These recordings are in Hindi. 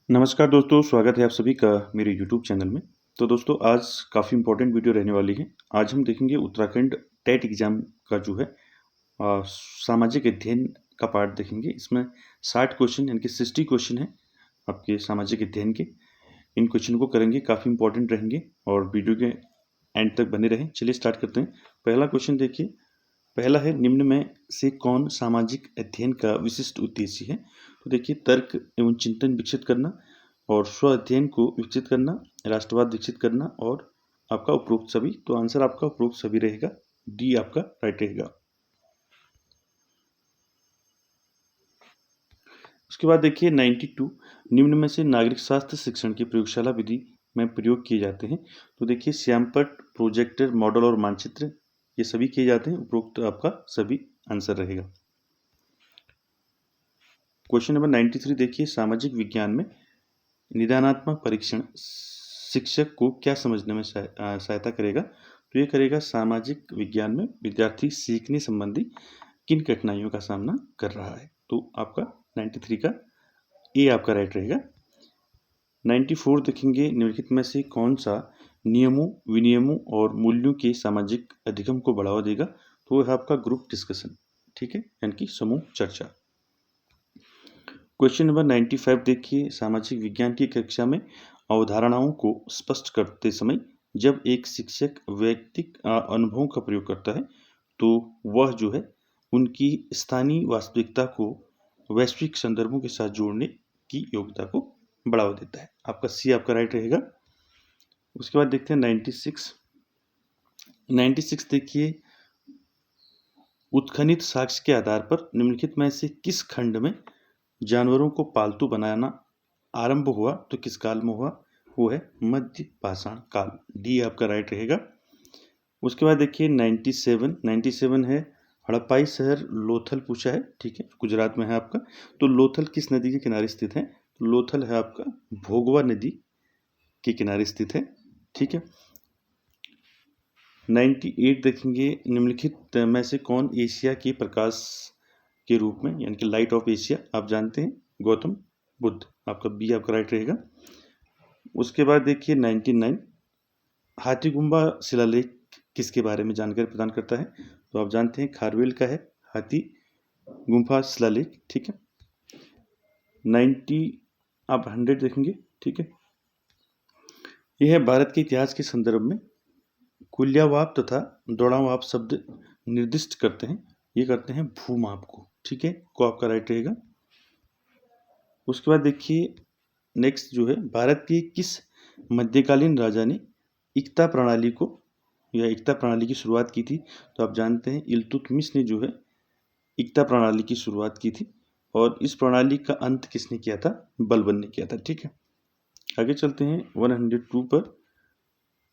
नमस्कार दोस्तों, स्वागत है आप सभी का मेरे यूट्यूब चैनल में। तो दोस्तों आज काफ़ी इम्पोर्टेंट वीडियो रहने वाली है। आज हम देखेंगे उत्तराखंड टेट एग्ज़ाम का जो है सामाजिक अध्ययन का पार्ट देखेंगे। इसमें 60 क्वेश्चन यानी कि 60 क्वेश्चन हैं आपके सामाजिक अध्ययन के। इन क्वेश्चन को करेंगे, काफ़ी इम्पोर्टेंट रहेंगे और वीडियो के एंड तक बने रहें। चलिए स्टार्ट करते हैं। पहला क्वेश्चन देखिए, पहला है निम्न में से कौन सामाजिक अध्ययन का विशिष्ट उद्देश्य है। तो देखिए, तर्क एवं चिंतन विकसित करना और स्व अध्ययन को विकसित करना, राष्ट्रवाद विकसित करना और आपका उपरोक्त सभी। तो आंसर आपका उपरोक्त सभी रहेगा, डी आपका राइट रहेगा। उसके बाद देखिए 92, निम्न में से नागरिक स्वास्थ्य शिक्षण की प्रयोगशाला विधि में प्रयोग किए जाते हैं। तो देखिए श्यामपट्ट, प्रोजेक्टर, मॉडल और मानचित्र ये सभी किए जाते हैं। उपरोक्त आपका सभी आंसर रहेगा। क्वेश्चन नंबर 93 देखिए, सामाजिक विज्ञान में निदानात्मक परीक्षण शिक्षक को क्या समझने में सहायता करेगा। तो ये करेगा सामाजिक विज्ञान में विद्यार्थी सीखने संबंधी किन कठिनाइयों का सामना कर रहा है। तो आपका 93 का ए आपका राइट रहेगा। 94 देखेंगे, निम्नलिखित में से कौन सा नियमों, विनियमों और मूल्यों के सामाजिक अधिगम को बढ़ावा देगा। तो वो है आपका ग्रुप डिस्कशन, ठीक है, यानी कि समूह चर्चा। क्वेश्चन नंबर 95 देखिए, सामाजिक विज्ञान की कक्षा में अवधारणाओं को स्पष्ट करते समय जब एक शिक्षक वैयक्तिक अनुभवों का प्रयोग करता है तो वह जो है उनकी स्थानीय वास्तविकता को वैश्विक संदर्भों के साथ जोड़ने की योग्यता को बढ़ावा देता है। आपका सी आपका राइट रहेगा। उसके बाद देखते हैं 96 देखिए, उत्खनित साक्ष्य के आधार पर निम्नलिखित में से किस खंड में जानवरों को पालतू बनाना आरंभ हुआ। तो किस काल में हुआ, वो है मध्य पाषाण काल, डी आपका राइट रहेगा। उसके बाद देखिए 97 है हड़प्पाई शहर लोथल पूछा है, ठीक है, गुजरात में है आपका। तो लोथल किस नदी के किनारे स्थित है। तो लोथल है आपका भोगवा नदी के किनारे स्थित है, ठीक है। 98 देखेंगे, निम्नलिखित में से कौन एशिया के प्रकाश के रूप में यानी कि लाइट ऑफ एशिया आप जानते हैं, गौतम बुद्ध, आपका बी आपका राइट रहेगा। उसके बाद देखिए 99, हाथीगुम्बा शिलालेख किसके बारे में जानकारी प्रदान करता है। तो आप जानते हैं खारवेल का है हाथी गुम्फा शिलालेख, ठीक है। 90 आप 100 देखेंगे, ठीक है। यह है भारत के इतिहास के संदर्भ में कुल्यावाप तथा दौड़ावाप शब्द निर्दिष्ट करते हैं, ये करते हैं भूमाप को, ठीक है, को आपका राइट रहेगा। उसके बाद देखिए नेक्स्ट जो है, भारत के किस मध्यकालीन राजा ने इक्ता प्रणाली को या इक्ता प्रणाली की शुरुआत की थी। तो आप जानते हैं इल्तुतमिश ने जो है इक्ता प्रणाली की शुरुआत की थी और इस प्रणाली का अंत किसने किया था, बलबन ने किया था, ठीक है। आगे चलते हैं 102 पर,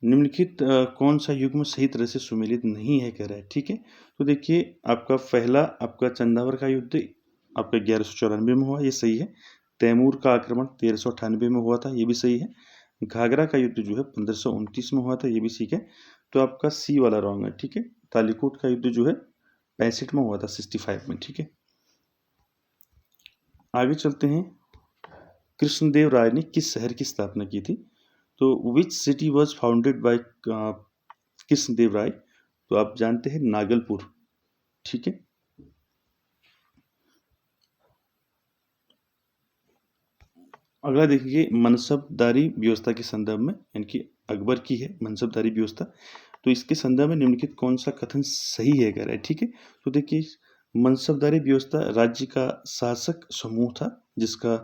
निम्नलिखित कौन सा युग्म सही तरह से सुमेलित नहीं है कह रहा है, ठीक है। तो देखिए आपका पहला आपका चंदावर का युद्ध आपका 1194 में हुआ, ये सही है। तैमूर का आक्रमण 1398 में हुआ था, ये भी सही है। घाघरा का युद्ध जो है 1529 में हुआ था, ये भी ठीक है। तो आपका सी वाला रॉन्ग है, ठीक है। तालीकोट का युद्ध जो है 65 में हुआ था, 65 में, ठीक है। आगे चलते हैं, कृष्णदेव राय ने किस शहर की स्थापना की थी। तो which city was founded by Krishnadeva Raya. तो आप जानते हैं नागलपुर, ठीक है। अगला देखिए मनसबदारी व्यवस्था के संदर्भ में, यानी कि अकबर की है मनसबदारी व्यवस्था। तो इसके संदर्भ में निम्नलिखित कौन सा कथन सही है कह रहा है, ठीक है। तो देखिए मनसबदारी व्यवस्था राज्य का शासक समूह था जिसका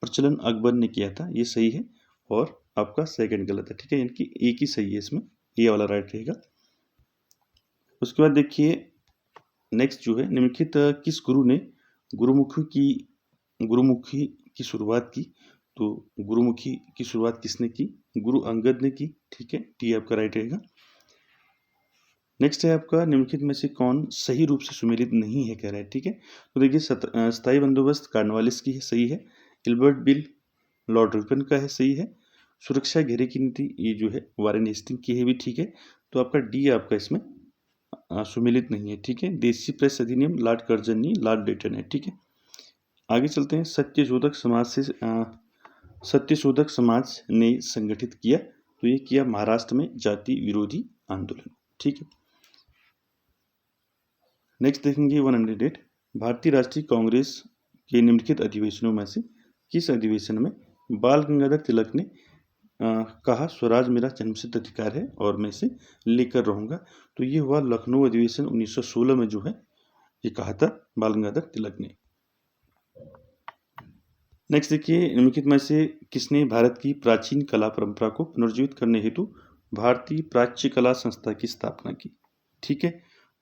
प्रचलन अकबर ने किया था, ये सही है। और आपका सेकंड गलत है, ठीक है, यानी कि एक ही सही है इसमें, ये वाला राइट रहेगा। उसके बाद देखिए नेक्स्ट जो है, निम्नलिखित किस गुरु ने गुरुमुखी की शुरुआत की। तो गुरुमुखी की शुरुआत किसने की, गुरु अंगद ने की, ठीक है, टी आपका राइट रहेगा। नेक्स्ट है आपका निम्नलिखित में से कौन सही रूप से सुमेलित नहीं है कह रहा है, ठीक है। तो देखिए स्थायी बंदोबस्त कार्नवालिस की है, सही है। इल्बर्ट बिल लॉर्ड रिपन का है, सही है। सुरक्षा घेरे की नीति ये जो है वारेन हेस्टिंग की है, भी ठीक है। तो आपका डी आपका इसमें सुमेलित नहीं है, ठीक है। देसी प्रेस अधिनियम लॉर्ड कर्जनी लॉर्ड डेटन है, ठीक है। आगे चलते हैं, सत्यशोधक समाज से सत्यशोधक समाज ने संगठित किया? तो ये किया महाराष्ट्र में जाति विरोधी आंदोलन। ठीक है, नेक्स्ट देखेंगे 108। भारतीय राष्ट्रीय कांग्रेस के निम्नलिखित अधिवेशनों में से किस अधिवेशन में बाल गंगाधर तिलक ने कहा स्वराज मेरा जन्मसिद्ध अधिकार है और मैं इसे लेकर रहूंगा? तो ये हुआ लखनऊ अधिवेशन 1916 में जो है ये कहा था बाल गंगाधर तिलक ने। नेक्स्ट देखिए, निम्नलिखित में से किसने भारत की प्राचीन कला परंपरा को पुनर्जीवित करने हेतु भारतीय प्राच्य कला संस्था की स्थापना की? ठीक है,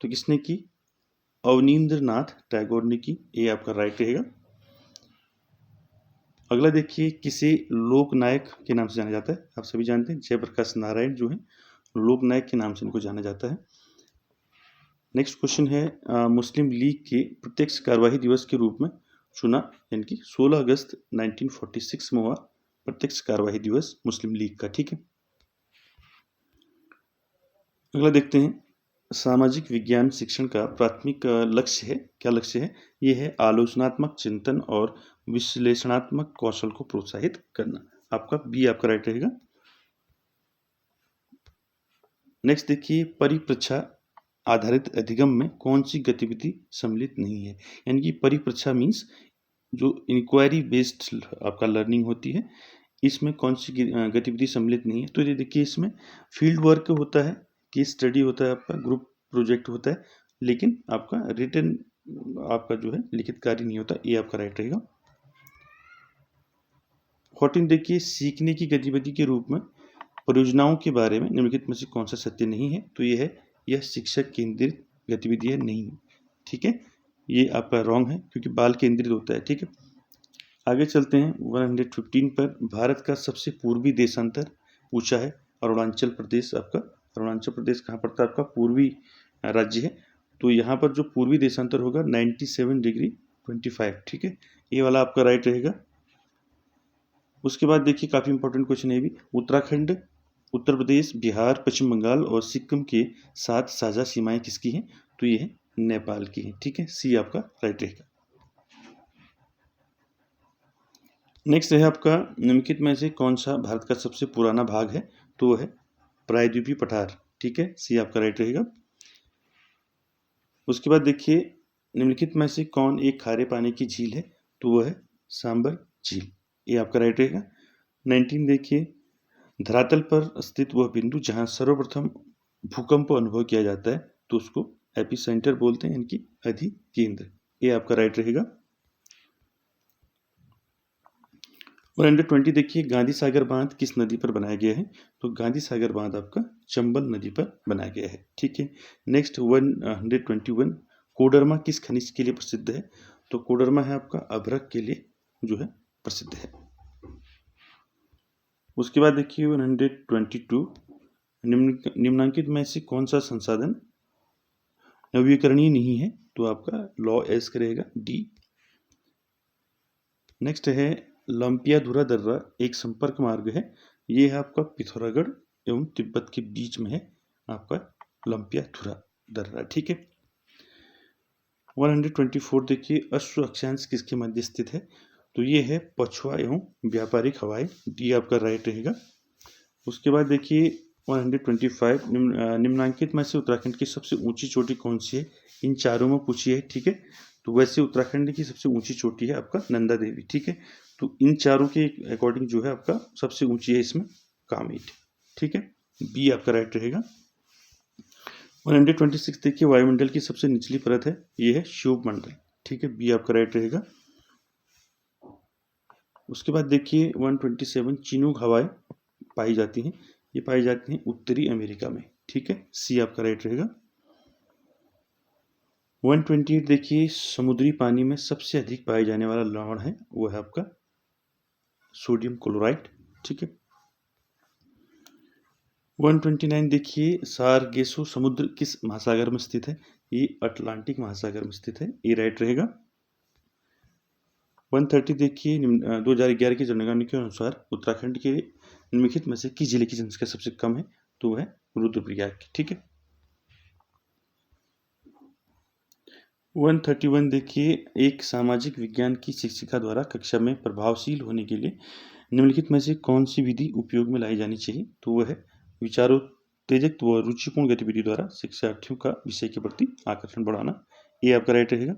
तो किसने की? अवनींद्रनाथ टैगोर ने की। ये आपका राइट रहेगा। अगला देखिए, किसे लोकनायक के नाम से जाना जाता है? आप सभी जानते हैं जयप्रकाश नारायण जो है लोकनायक के नाम से इनको जाना जाता है। नेक्स्ट क्वेश्चन है, मुस्लिम लीग के प्रत्यक्ष कार्यवाही दिवस के रूप में चुना, यानी कि 16 अगस्त 1946 में हुआ प्रत्यक्ष कार्यवाही दिवस मुस्लिम लीग का। ठीक है, अगला देखते हैं, सामाजिक विज्ञान शिक्षण का प्राथमिक लक्ष्य है, क्या लक्ष्य है? ये है आलोचनात्मक चिंतन और विश्लेषणात्मक कौशल को प्रोत्साहित करना। आपका बी आपका राइट रहेगा। नेक्स्ट देखिए, परिप्रेक्षा आधारित अधिगम में कौन सी गतिविधि सम्मिलित नहीं है? यानी कि परिप्रेक्षा मीन्स जो इंक्वायरी बेस्ड आपका लर्निंग होती है, इसमें कौन सी गतिविधि सम्मिलित नहीं है? तो ये देखिए, इसमें फील्ड वर्क होता है, केस स्टडी होता है, आपका ग्रुप प्रोजेक्ट होता है, लेकिन आपका रिटन आपका जो है लिखित कार्य नहीं होता। ये आपका राइट रहेगा। 14 देखिए, सीखने की गतिविधि के रूप में परियोजनाओं के बारे में निम्नलिखित में से कौन सा सत्य नहीं है? तो ये है, यह शिक्षक केंद्रित गतिविधि है, नहीं। ठीक है, ये आपका रॉन्ग है क्योंकि बाल केंद्रित होता है। ठीक है, आगे चलते हैं 115 पर। भारत का सबसे पूर्वी देशांतर पूछा है, अरुणाचल प्रदेश। आपका अरुणाचल प्रदेश कहाँ पड़ता है? आपका पूर्वी राज्य है। तो यहाँ पर जो पूर्वी देशांतर होगा 97 डिग्री 25। ठीक है, ये वाला आपका राइट रहेगा। उसके बाद देखिए, काफ़ी इंपॉर्टेंट क्वेश्चन है भी, उत्तराखंड, उत्तर प्रदेश, बिहार, पश्चिम बंगाल और सिक्किम के साथ साझा सीमाएं किसकी हैं? तो ये है नेपाल की है। ठीक है, सी आपका राइट रहेगा। नेक्स्ट है आपका, निम्नलिखित में से कौन सा भारत का सबसे पुराना भाग है? तो वो है प्रायद्वीपीय पठार। ठीक है, सी आपका राइट रहेगा। उसके बाद देखिए, निम्नलिखित में से कौन एक खारे पानी की झील है? तो वो है सांबर झील। ये आपका राइट रहेगा। 19 देखिए, धरातल पर स्थित वह बिंदु जहां सर्वप्रथम भूकंप को अनुभव किया जाता है, तो उसको एपिसेंटर बोलते हैं, यानी कि अधिकेंद्र। ये आपका राइट रहेगा। 120 देखिए, गांधी सागर बांध किस नदी पर बनाया गया है? तो गांधी सागर बांध आपका चंबल नदी पर बनाया गया है। ठीक है, नेक्स्ट 121, कोडरमा किस खनिज के लिए प्रसिद्ध है? तो कोडरमा है आपका अभ्रक के लिए जो है प्रसिद्ध है। उसके बाद देखिए 122, निम्नांकित में से कौन सा संसाधन नवीकरणीय नहीं है? तो आपका लॉ एस करेगा, डी। नेक्स्ट है, लंपियाधुरा दर्रा एक संपर्क मार्ग है, ये है आपका पिथौरागढ़ एवं तिब्बत के बीच में है आपका लंपियाधुरा दर्रा। ठीक है, 124 देखिए, अश्व अक्षांश किसके मध्य स्थित है? तो ये है पछुआ एवं व्यापारिक हवाएं, डी आपका राइट रहेगा। उसके बाद देखिए 125, निम्नांकित में से उत्तराखंड की सबसे ऊंची चोटी कौन सी है? इन चारों में पूछी है। ठीक है, तो वैसे उत्तराखंड की सबसे ऊंची चोटी है आपका नंदा देवी। ठीक है, तो इन चारों के अकॉर्डिंग जो है आपका सबसे ऊंची है इसमें कामेट। ठीक है, बी आपका राइट रहेगा। 126 देखिए, वायुमंडल की सबसे निचली परत है, ये है शुभ मंडल। ठीक है, बी आपका राइट रहेगा। उसके बाद देखिए 127, चिनूक हवाएं पाई जाती हैं, ये पाई जाती हैं उत्तरी अमेरिका में। ठीक है, सी आपका राइट रहेगा। 128 देखिए, समुद्री पानी में सबसे अधिक पाए जाने वाला लवण है, वो है आपका सोडियम क्लोराइड। ठीक है, 129 देखिए, सारगेसो समुद्र किस महासागर में स्थित है? ये अटलांटिक महासागर में स्थित है, ये राइट रहेगा। 130 देखिए, 2011 की जनगणना के अनुसार उत्तराखंड के निम्नलिखित में से किस जिले की जनसंख्या सबसे कम है? तो वह है रुद्रप्रयाग की। ठीक है, 131 देखिए, एक सामाजिक विज्ञान की शिक्षिका द्वारा कक्षा में प्रभावशील होने के लिए निम्नलिखित में से कौन सी विधि उपयोग में लाई जानी चाहिए? तो वह है विचारोत्तेजक व रुचिपूर्ण गतिविधि द्वारा शिक्षार्थियों का विषय के प्रति आकर्षण बढ़ाना। ये आपका राइट रहेगा।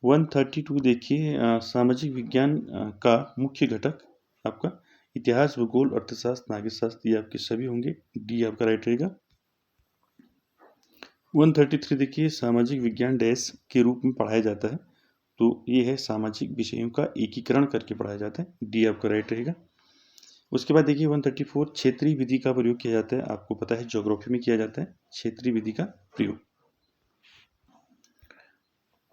132 देखिए, सामाजिक विज्ञान का मुख्य घटक आपका इतिहास, भूगोल, अर्थशास्त्र, नागरिकशास्त्र, ये आपके सभी होंगे। डी आपका राइट रहेगा। 133 देखिए, सामाजिक विज्ञान डैश के रूप में पढ़ाया जाता है। तो ये है सामाजिक विषयों का एकीकरण करके पढ़ाया जाता है। डी आपका राइट रहेगा। उसके बाद देखिए 134, क्षेत्रीय विधि का प्रयोग किया जाता है। आपको पता है ज्योग्राफी में किया जाता है क्षेत्रीय विधि का प्रयोग।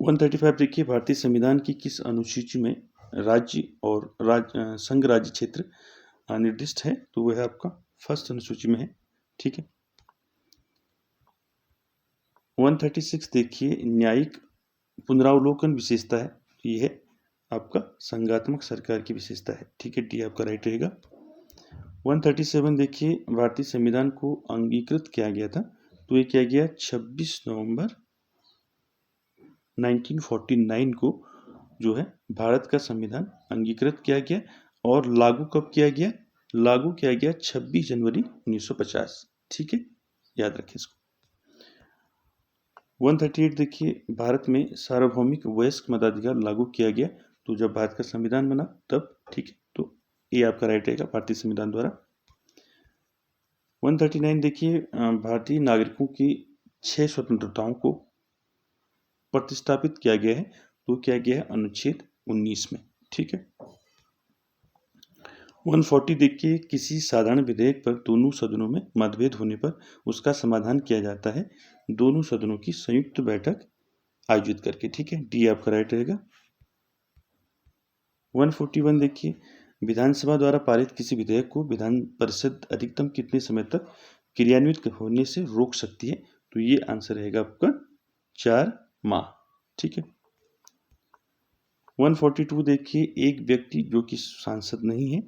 135 देखिए, भारतीय संविधान की किस अनुसूची में राज्य और संघ राज्य क्षेत्र निर्दिष्ट है? तो वह आपका फर्स्ट अनुसूची में है। ठीक है। 136 देखिए, न्यायिक पुनरावलोकन विशेषता है। ये है आपका संघात्मक सरकार की विशेषता है। ठीक है, डी आपका राइट रहेगा। 137 देखिए, भारतीय संविधान को अंगीकृत किया गया था। तो ये किया गया 26 नवंबर 1949 को जो है भारत का संविधान अंगीकृत किया गया। और लागू कब किया गया? लागू किया गया 26 जनवरी 1950। ठीक है, याद रखें इसको। 138 देखिए, भारत में सार्वभौमिक वयस्क मताधिकार लागू किया गया। तो जब भारत का संविधान बना तब। ठीक है, तो ये आपका राइट रहेगा, भारतीय संविधान द्वारा। 139 देखिए, भारतीय नागरिकों की 6 स्वतंत्रताओं को प्रतिस्थापित किया गया है। तो क्या गया है? अनुच्छेद 19 में। ठीक है। 140 देखिए, किसी साधारण विधेयक पर दोनों सदनों में मतभेद होने पर उसका समाधान किया जाता है दोनों सदनों की संयुक्त बैठक आयोजित करके। ठीक है, डी आपका राइट रहेगा। 141 देखिए, विधानसभा द्वारा पारित किसी विधेयक को विधान परिषद अधिकतम कितने समय तक क्रियान्वित होने से रोक सकती है? तो ये आंसर रहेगा आपका 4 माह। ठीक है। 142 देखिए, एक व्यक्ति जो कि सांसद नहीं है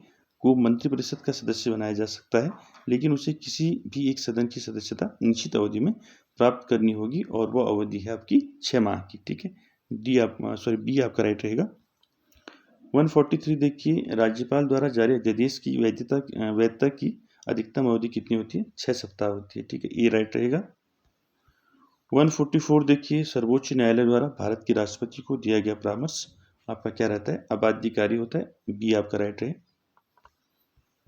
को मंत्रिपरिषद का सदस्य बनाया जा सकता है, लेकिन उसे किसी भी एक सदन की सदस्यता निश्चित अवधि में प्राप्त करनी होगी और वह अवधि है आपकी 6 माह की। ठीक है, बी आपका राइट रहेगा। 143 देखिए, राज्यपाल द्वारा जारी अध्यादेश की वैधता की अधिकतम अवधि कितनी होती है? 6 सप्ताह होती है। ठीक है, ये राइट रहेगा। 144 देखिए, सर्वोच्च न्यायालय द्वारा भारत के राष्ट्रपति को दिया गया परामर्श आपका क्या रहता है? अबाध्यकारी होता है। बी आपका राइट है।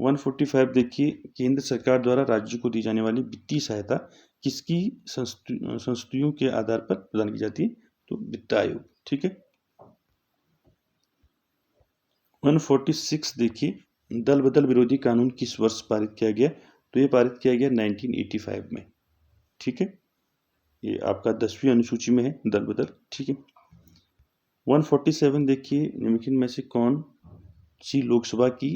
145 देखिए, केंद्र सरकार द्वारा राज्य को दी जाने वाली वित्तीय सहायता किसकी संस्तुतियों के आधार पर प्रदान की जाती है? तो वित्त आयोग। ठीक है। 146 देखिए, दल बदल विरोधी कानून किस वर्ष पारित किया गया? तो ये पारित किया गया 1985 में। ठीक है, ये आपका 10वीं अनुसूची में है दल बदल। ठीक है। 147 देखिए, निम्नलिखित में से कौन सी लोकसभा की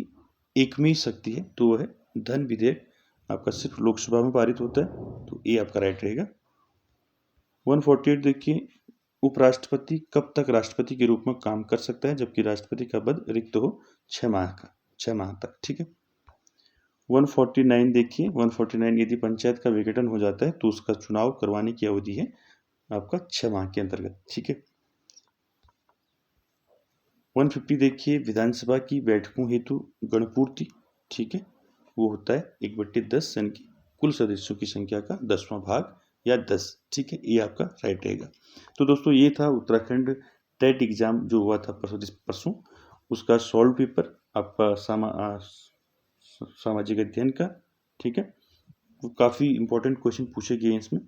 एकमेव शक्ति है? तो वह है धन विधेयक। आपका सिर्फ लोकसभा में पारित होता है। तो ये आपका राइट रहेगा। 148 देखिए, उपराष्ट्रपति कब तक राष्ट्रपति के रूप में काम कर सकता है जबकि राष्ट्रपति का पद रिक्त हो? 6 माह तक। ठीक है। 149 देखिए, 149 यदि पंचायत का विघटन हो जाता है तो उसका चुनाव करवाने की अवधि है आपका 6 माह के अंतर्गत। ठीक है। 150 देखिए, विधानसभा की बैठकों हेतु गणपूर्ति। ठीक है, वो होता है 1/10 यानी कि कुल सदस्यों की संख्या का 10वां भाग या 10। ठीक है, ये आपका राइट रहेगा। तो दोस्तों, ये था उत्तराखंड टेट एग्जाम जो हुआ था परसों, उसका सॉल्व पेपर आपका सामाजिक अध्ययन का। ठीक है, वो काफ़ी इंपॉर्टेंट क्वेश्चन पूछे गए हैं इसमें।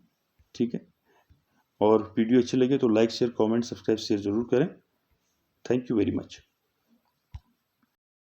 ठीक है, और वीडियो अच्छी लगे तो like share comment subscribe share जरूर करें। Thank you very much.